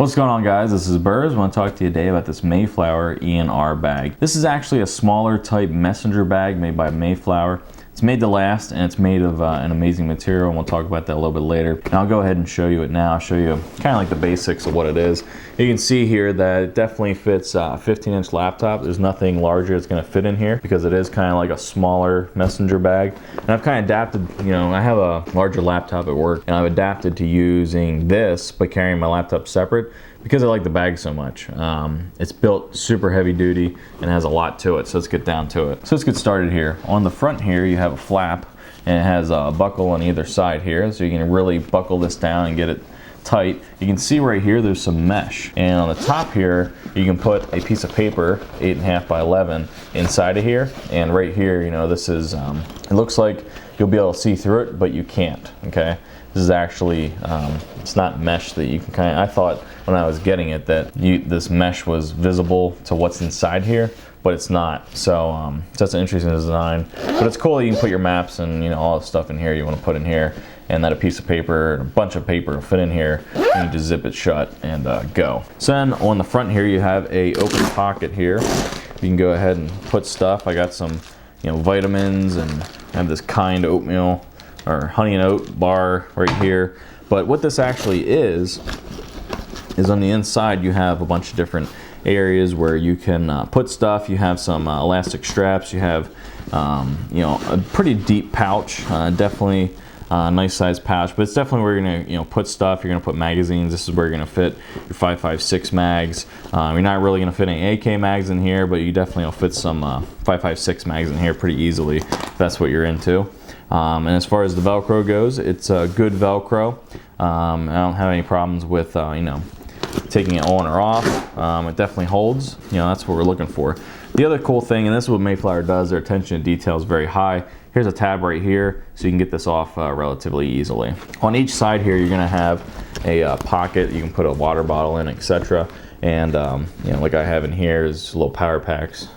What's going on, guys? This is Burrs. I want to talk to you today about this Mayflower E&R bag. This is actually a smaller type messenger bag made by Mayflower. It's made to last, and it's made of an amazing material, and we'll talk about that a little bit later. And I'll go ahead and show you it now. I'll show you kind of like the basics of what it is. You can see here that it definitely fits a 15-inch laptop. There's nothing larger that's going to fit in here because it is kind of like a smaller messenger bag. And I've kind of adapted, I have a larger laptop at work, and I've adapted to using this but carrying my laptop separate because I like the bag so much. It's built super heavy duty and has a lot to it, so let's get down to it. So let's get started here. On the front here you have a flap, and it has a buckle on either side here, so you can really buckle this down and get it tight. You can see right here there's some mesh, and on the top here you can put a piece of paper 8.5 by 11 inside of here, and right here, this is it looks like you'll be able to see through it, but you can't. Okay, this is actually it's not mesh that you can kind of, I thought when I was getting it that this mesh was visible to what's inside here, but it's not. So that's an interesting design, but it's cool that you can put your maps and all the stuff in here you want to put in here, and that a piece of paper, a bunch of paper will fit in here. You need to zip it shut and go. So then on the front here you have a open pocket here. You can go ahead and put stuff. I got some vitamins, and I have this kind oatmeal or honey and oat bar right here. But what this actually is on the inside you have a bunch of different areas where you can put stuff. You have some elastic straps. You have a pretty deep pouch, definitely a nice size pouch, but it's definitely where you're gonna put stuff. You're gonna put magazines. This is where you're gonna fit your 5.56 mags. You're not really gonna fit any AK mags in here, but you definitely will fit some 5.56 mags in here pretty easily if that's what you're into. And as far as the Velcro goes, it's a good Velcro. I don't have any problems with taking it on or off. It definitely holds. That's what we're looking for. The other cool thing, and this is what Mayflower does, their attention to detail is very high. Here's a tab right here, so you can get this off relatively easily. On each side here, you're gonna have a pocket. You can put a water bottle in, etc. And like I have in here is little power packs.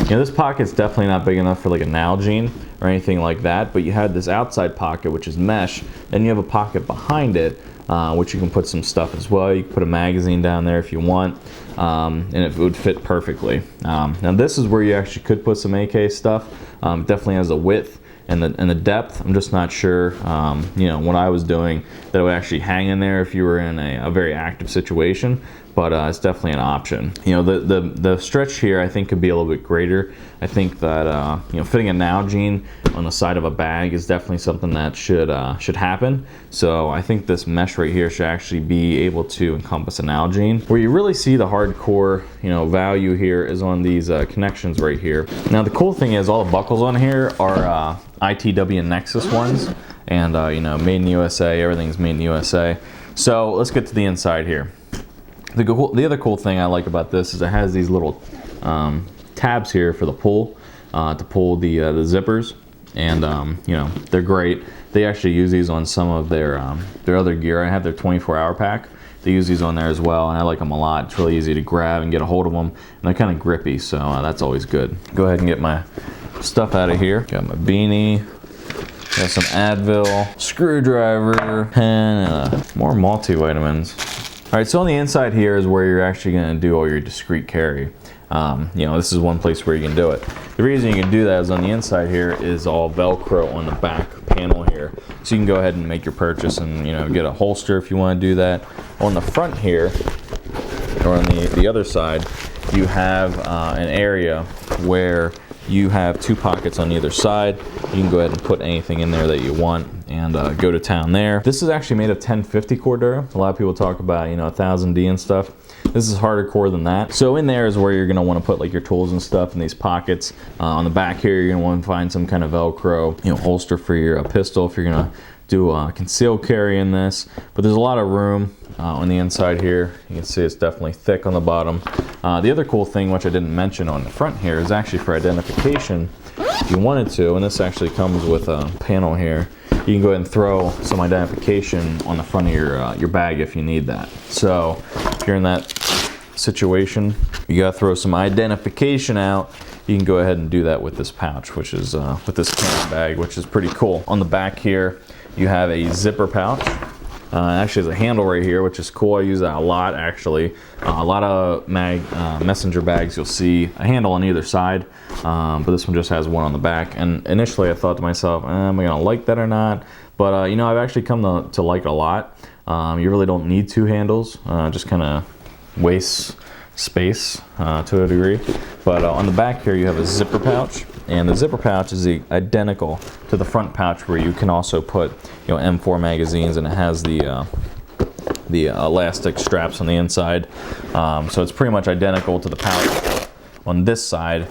This pocket's definitely not big enough for like a Nalgene or anything like that, but you had this outside pocket which is mesh, and you have a pocket behind it which you can put some stuff as well. You can put a magazine down there if you want, and it would fit perfectly. Now this is where you actually could put some AK stuff. Definitely has a width and the depth. I'm just not sure, what I was doing, that it would actually hang in there if you were in a very active situation, but it's definitely an option. The stretch here I think could be a little bit greater. I think that fitting a Nalgene on the side of a bag is definitely something that should happen. So I think this mesh right here should actually be able to encompass a Nalgene. Where you really see the hardcore value here is on these connections right here. Now the cool thing is all the buckles on here are ITW Nexus ones, and made in the USA. Everything's made in the USA. So let's get to the inside here. The other cool thing I like about this is it has these little tabs here for the pull, to pull the zippers, and they're great. They actually use these on some of their other gear. I have their 24-hour pack. They use these on there as well, and I like them a lot. It's really easy to grab and get a hold of them, and they're kind of grippy, so that's always good. Go ahead and get my stuff out of here. Got my beanie, got some Advil, screwdriver, and more multivitamins. All right, so on the inside here is where you're actually going to do all your discreet carry. This is one place where you can do it. The reason you can do that is on the inside here is all Velcro on the back panel here. So you can go ahead and make your purchase and get a holster if you want to do that. On the front here, or on the other side, you have an area where you have two pockets on either side. You can go ahead and put anything in there that you want and go to town there. This is actually made of 1050 cordura. A lot of people talk about 1000D and stuff. This is harder core than that. So in there is where you're going to want to put like your tools and stuff in these pockets. On the back here you're going to want to find some kind of Velcro holster for your pistol if you're going to do concealed carry in this. But there's a lot of room on the inside here. You can see it's definitely thick on the bottom. The other cool thing, which I didn't mention on the front here, is actually for identification. If you wanted to, and this actually comes with a panel here, you can go ahead and throw some identification on the front of your bag if you need that. So if you're in that situation, you gotta throw some identification out, you can go ahead and do that with this pouch, which is with this can bag, which is pretty cool. On the back here, you have a zipper pouch, Actually, there's a handle right here, which is cool. I use that a lot, actually. A lot of messenger bags, you'll see a handle on either side, but this one just has one on the back. And initially, I thought to myself, am I gonna like that or not? But you know, I've actually come to like it a lot. You really don't need two handles, just kind of wastes space to a degree. But on the back here, you have a zipper pouch, and the zipper pouch is identical to the front pouch, where you can also put, you know, M4 magazines, and it has the elastic straps on the inside. So it's pretty much identical to the pouch on this side.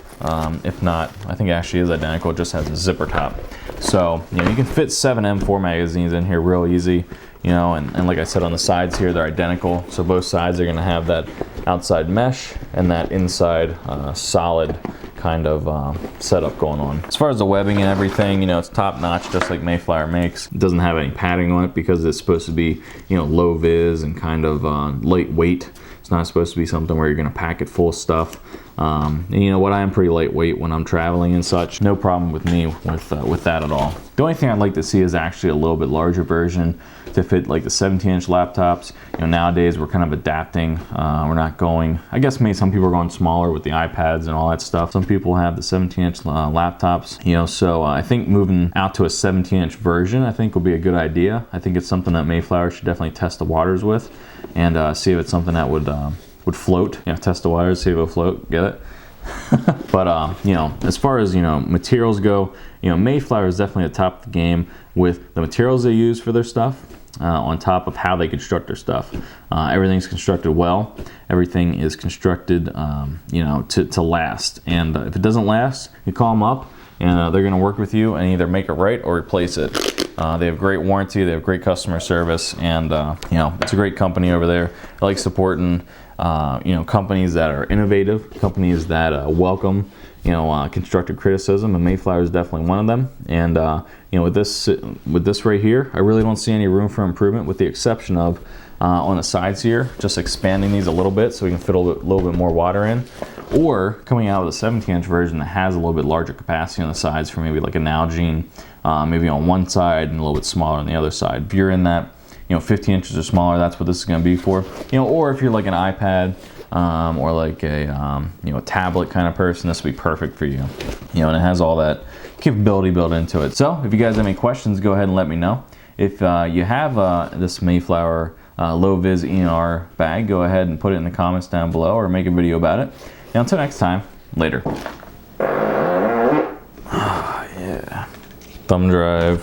If not, I think it actually is identical. It just has a zipper top. So, you know, you can fit 7 M4 magazines in here real easy. You know, and like I said, on the sides here, they're identical. So both sides are gonna have that outside mesh and that inside solid kind of setup going on. As far as the webbing and everything, you know, it's top notch, just like Mayflower makes. It doesn't have any padding on it because it's supposed to be, you know, low vis and kind of lightweight. It's not supposed to be something where you're gonna pack it full of stuff. And you know what, I am pretty lightweight when I'm traveling and such. No problem with me with that at all. The only thing I'd like to see is actually a little bit larger version to fit like the 17-inch laptops. You know, nowadays we're kind of adapting. We're not going, I guess maybe some people are going smaller with the iPads and all that stuff. Some people have the 17-inch laptops, you know, so I think moving out to a 17-inch version, I think will be a good idea. I think it's something that Mayflower should definitely test the waters with, and see if it's something that would float. You know, test the waters, see if it'll float, get it? But you know, as far as, you know, materials go, you know, Mayflower is definitely at the top of the game with the materials they use for their stuff, on top of how they construct their stuff. Everything's constructed well. Everything is constructed, you know, to last. And if it doesn't last, you call them up, and they're going to work with you and either make it right or replace it. They have great warranty, they have great customer service, and you know, it's a great company over there. I like supporting you know, companies that are innovative, companies that welcome, you know, constructive criticism, and Mayflower is definitely one of them. And you know, with this right here, I really don't see any room for improvement, with the exception of on the sides here, just expanding these a little bit so we can fit a little bit more water in, or coming out with a 17-inch version that has a little bit larger capacity on the sides for maybe like a Nalgene, maybe on one side and a little bit smaller on the other side. If you're in that, you know, 15 inches or smaller, that's what this is going to be for. You know, or if you're like an iPad or like a you know, a tablet kind of person, this will be perfect for you. You know, and it has all that capability built into it. So if you guys have any questions, go ahead and let me know. If you have this Mayflower Low Vis E&R bag, go ahead and put it in the comments down below, or make a video about it. And until next time, later. Yeah. Thumb drive.